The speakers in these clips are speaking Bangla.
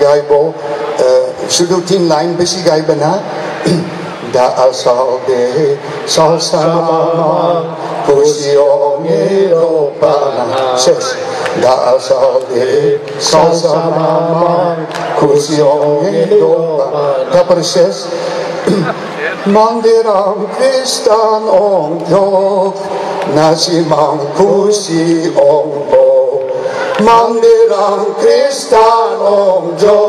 গাইব শুধু 3 লাইন বেশি গাইবে না da asalde salsama kusione ropana ses da asalde salsama kusione ropana tapos ses mandiram kristan ongyo nasimang kusi ongbo mandiram kristan ongyo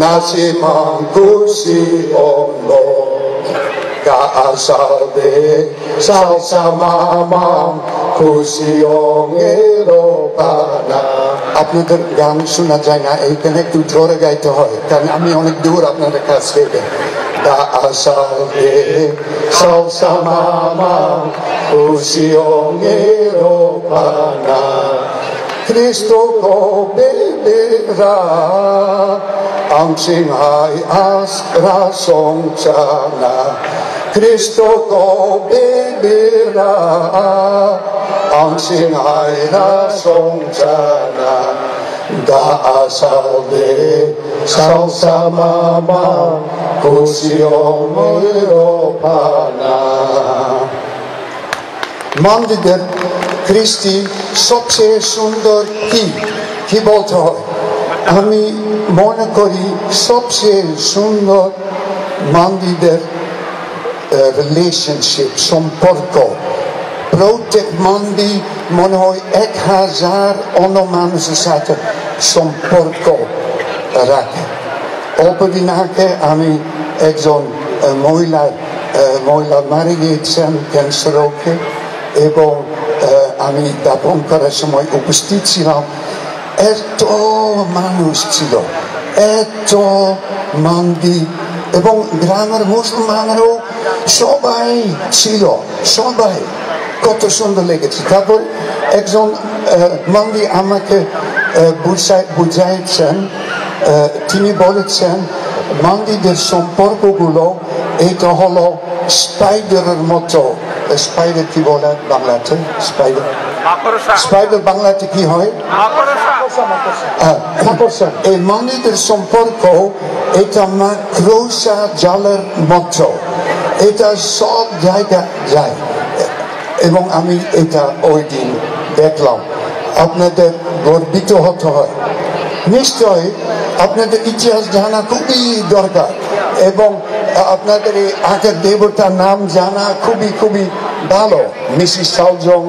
nasimang kusi ongbo Kaasalde salsama খুশিয়ঙে রোপানা। আপনাদের গান শোনা যায় না, এইখানে একটু জোরে গাইতে হয়, কারণ আমি অনেক দূর আপনাদের কাছ থেকে। Kaasalde salsama খুশিয়ঙে রোপানা Kristo ko bibira ang singhay as rasong sana Kristo ko bibira ang singhay rasong sana Daasalde salsamama kusiyong iropana Mandider Kristi সবচেয়ে সুন্দর কি বলতে হয় আমি মনে করি সবচেয়ে সুন্দর মন্দিরের রিলেশনশিপ সম্পর্ক প্রত্যেক মন্দির মনে হয় 1000 অন্য মানুষের সাথে সম্পর্ক রাখে অল্পদিন আগে আমি একজন মহিলা মারা গিয়েছেন ক্যান্সার রোগে এবং আমি দাপন করার সময় উপস্থিত ছিলাম এত মানুষ ছিল এত মন্দির এবং গ্রামের মুসলমানরাও সবাই ছিল সবাই কত সুন্দর লেগেছে তারপর একজন মন্দির আমাকে বুঝাইছেন তিনি বলেছেন মন্দিরের সম্পর্কগুলো এটা হলো স্পাইডারের মতো স্পাইডার কি বলে বাংলাতে স্পাইডার বাংলাতে কি হয় এই মন্দিরের সম্পর্ক এটা মাকড়সা জালের মতো এটা সব জায়গা যায় এবং আমি এটা ওই দিন দেখলাম আপনাদের গর্বিত হতে হয় নিশ্চয়ই আপনাদের ইতিহাস জানা খুবই দরকার এবং আপনাদের এই আগের দেবতার নাম জানা খুবই ভালো মিসিস সালজং